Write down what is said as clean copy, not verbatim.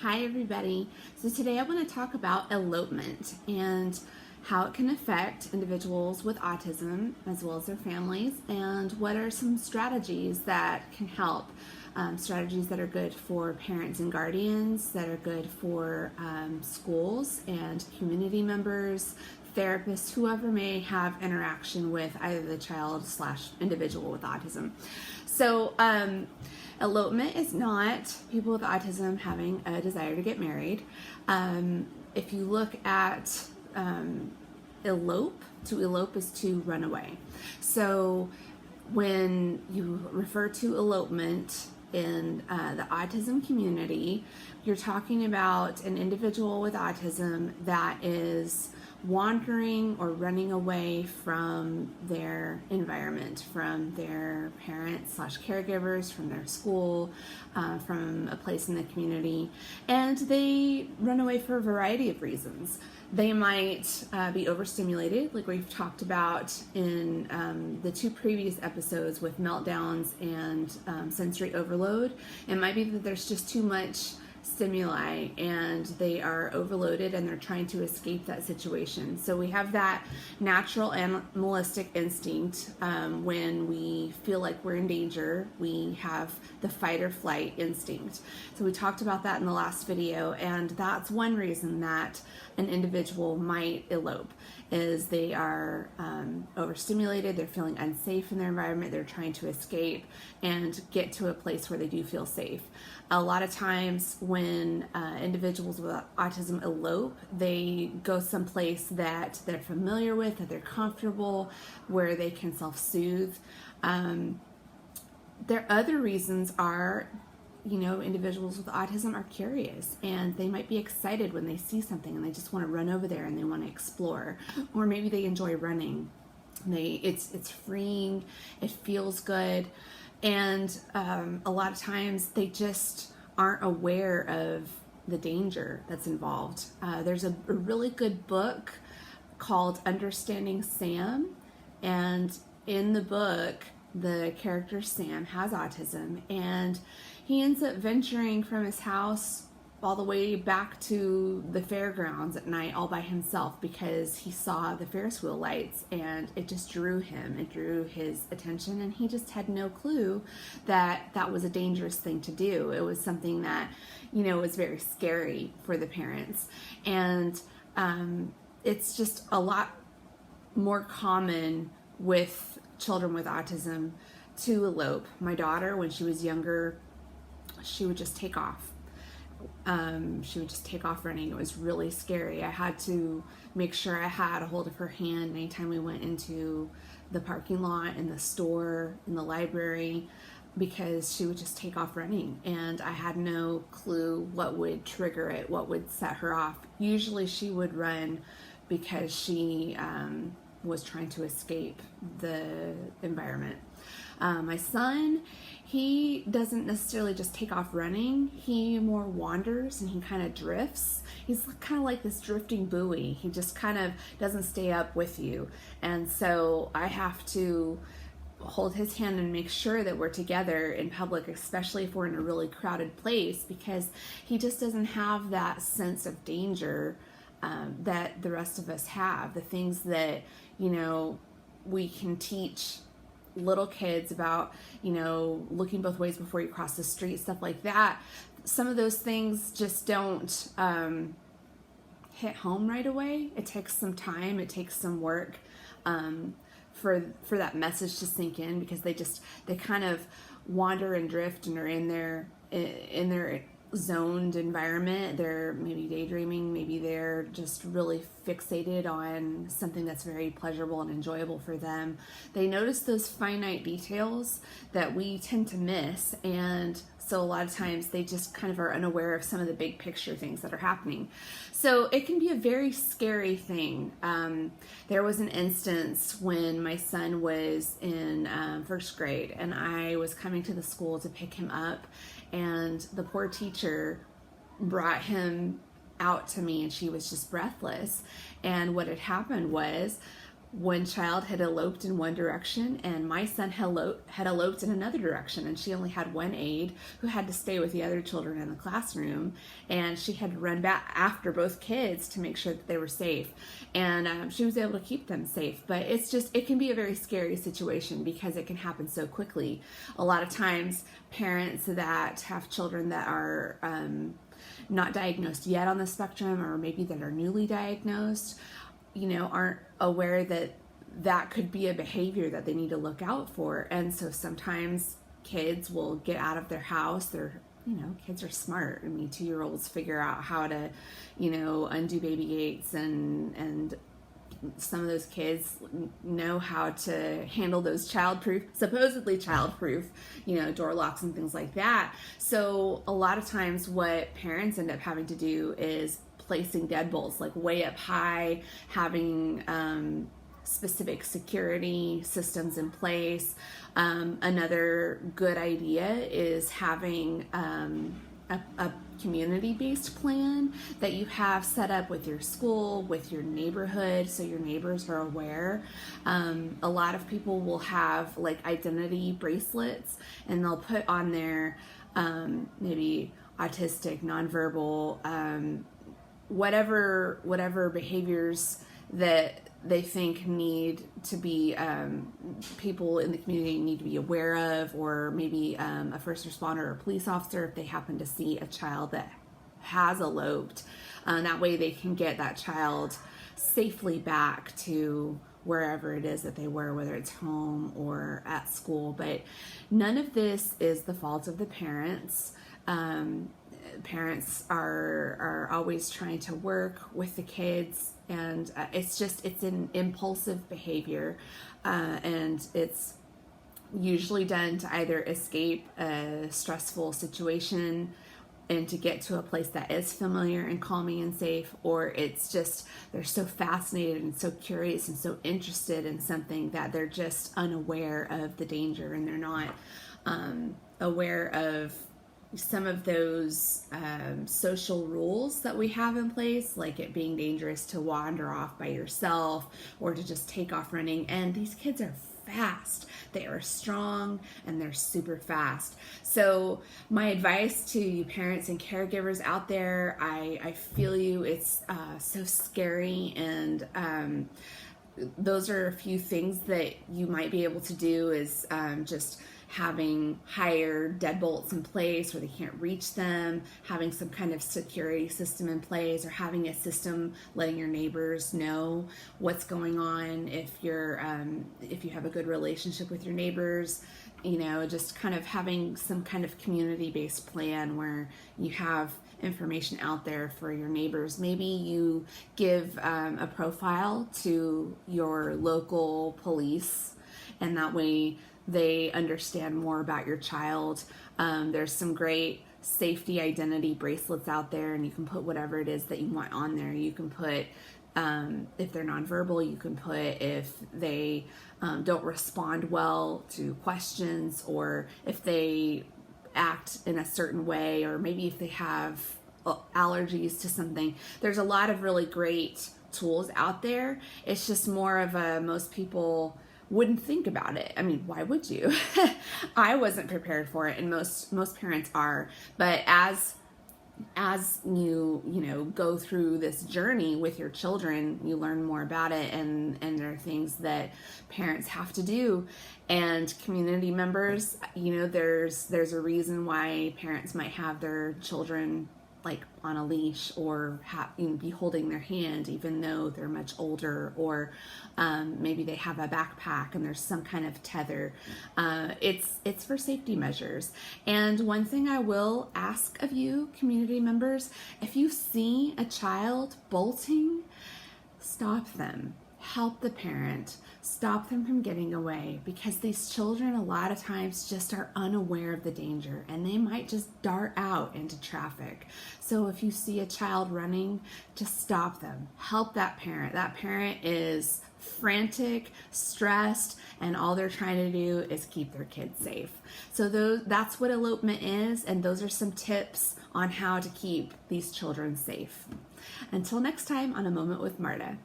Hi everybody. So today I want to talk about elopement and how it can affect individuals with autism as well as their families, and what are some strategies that can help. Strategies that are good for parents and guardians, that are good for schools and community members, therapists, whoever may have interaction with either the child / individual with autism. So elopement is not people with autism having a desire to get married. If you look at elope, to elope is to run away. So when you refer to elopement in the autism community, you're talking about an individual with autism that is wandering or running away from their environment, from their parents / caregivers, from their school, from a place in the community, and they run away for a variety of reasons. They might be overstimulated, like we've talked about in the 2 previous episodes with meltdowns and sensory overload. It might be that there's just too much stimuli and they are overloaded and they're trying to escape that situation. So we have that natural animalistic instinct. When we feel like we're in danger, we have the fight or flight instinct. So we talked about that in the last video, and that's one reason that an individual might elope, is they are overstimulated, they're feeling unsafe in their environment, they're trying to escape and get to a place where they do feel safe. A lot of times when individuals with autism elope, they go someplace that they're familiar with, that they're comfortable, where they can self-soothe. Their other reasons are, individuals with autism are curious and they might be excited when they see something and they just want to run over there and they want to explore. Or maybe they enjoy running. It's freeing, it feels good. And a lot of times they just aren't aware of the danger that's involved. There's a really good book called Understanding Sam, and in the book, the character Sam has autism, and he ends up venturing from his house all the way back to the fairgrounds at night all by himself because he saw the Ferris wheel lights and it just drew him. It drew his attention, and he just had no clue that that was a dangerous thing to do. It was something that, was very scary for the parents. And it's just a lot more common with children with autism to elope. My daughter, when she was younger, she would just take off. She would just take off running. It was really scary. I had to make sure I had a hold of her hand anytime we went into the parking lot, in the store, in the library, because she would just take off running, and I had no clue what would trigger it, what would set her off. Usually she would run because she was trying to escape the environment. My son, he doesn't necessarily just take off running. He more wanders and he kind of drifts. He's kind of like this drifting buoy. He just kind of doesn't stay up with you. And so I have to hold his hand and make sure that we're together in public, especially if we're in a really crowded place, because he just doesn't have that sense of danger that the rest of us have. The things that, we can teach little kids about, looking both ways before you cross the street, stuff like that. Some of those things just don't hit home right away. It takes some time, it takes some work for that message to sink in, because they kind of wander and drift and are in their zoned environment. They're maybe daydreaming, maybe they're just really fixated on something that's very pleasurable and enjoyable for them. They notice those finite details that we tend to miss, and so a lot of times they just kind of are unaware of some of the big picture things that are happening. So it can be a very scary thing. There was an instance when my son was in 1st grade, and I was coming to the school to pick him up, and the poor teacher brought him out to me, and she was just breathless. And what had happened was one child had eloped in one direction, and my son had eloped in another direction, and she only had one aide who had to stay with the other children in the classroom, and she had to run back after both kids to make sure that they were safe, and she was able to keep them safe. But it can be a very scary situation because it can happen so quickly. A lot of times parents that have children that are not diagnosed yet on the spectrum, or maybe that are newly diagnosed, aren't aware that that could be a behavior that they need to look out for. And so sometimes kids will get out of their house. Kids are smart. I mean, 2-year-olds figure out how to, undo baby gates, and some of those kids know how to handle those supposedly childproof, door locks and things like that. So a lot of times what parents end up having to do is placing deadbolts like way up high, having specific security systems in place. Another good idea is having a community-based plan that you have set up with your school, with your neighborhood, so your neighbors are aware. A lot of people will have like identity bracelets, and they'll put on there maybe autistic, nonverbal, whatever behaviors that they think need to be, people in the community need to be aware of, or maybe a first responder or a police officer if they happen to see a child that has eloped. That way they can get that child safely back to wherever it is that they were, whether it's home or at school. But none of this is the fault of the parents. Parents are always trying to work with the kids, and it's an impulsive behavior, and it's usually done to either escape a stressful situation and to get to a place that is familiar and calming and safe, or it's just they're so fascinated and so curious and so interested in something that they're just unaware of the danger, and they're not aware of some of those social rules that we have in place, like it being dangerous to wander off by yourself or to just take off running. And these kids are fast. They are strong and they're super fast. So my advice to you parents and caregivers out there, I feel you. It's so scary, and those are a few things that you might be able to do is just having higher deadbolts in place where they can't reach them, having some kind of security system in place, or having a system letting your neighbors know what's going on. If you have a good relationship with your neighbors, just kind of having some kind of community-based plan where you have information out there for your neighbors. Maybe you give a profile to your local police, and that way they understand more about your child. There's some great safety identity bracelets out there, and you can put whatever it is that you want on there. You can put, if they're nonverbal, you can put if they don't respond well to questions, or if they act in a certain way, or maybe if they have allergies to something. There's a lot of really great tools out there. It's just more of most people wouldn't think about it. I mean, why would you? I wasn't prepared for it, and most parents are. But as you go through this journey with your children, you learn more about it, and there are things that parents have to do, and community members. There's a reason why parents might have their children like on a leash, or be holding their hand even though they're much older, or maybe they have a backpack and there's some kind of tether. It's for safety measures. And one thing I will ask of you, community members, if you see a child bolting, stop them. Help the parent. Stop them from getting away, because these children a lot of times just are unaware of the danger, and they might just dart out into traffic. So if you see a child running, just stop them. Help that parent. That parent is frantic, stressed, and all they're trying to do is keep their kids safe. So that's what elopement is, and those are some tips on how to keep these children safe. Until next time on A Moment with Marta.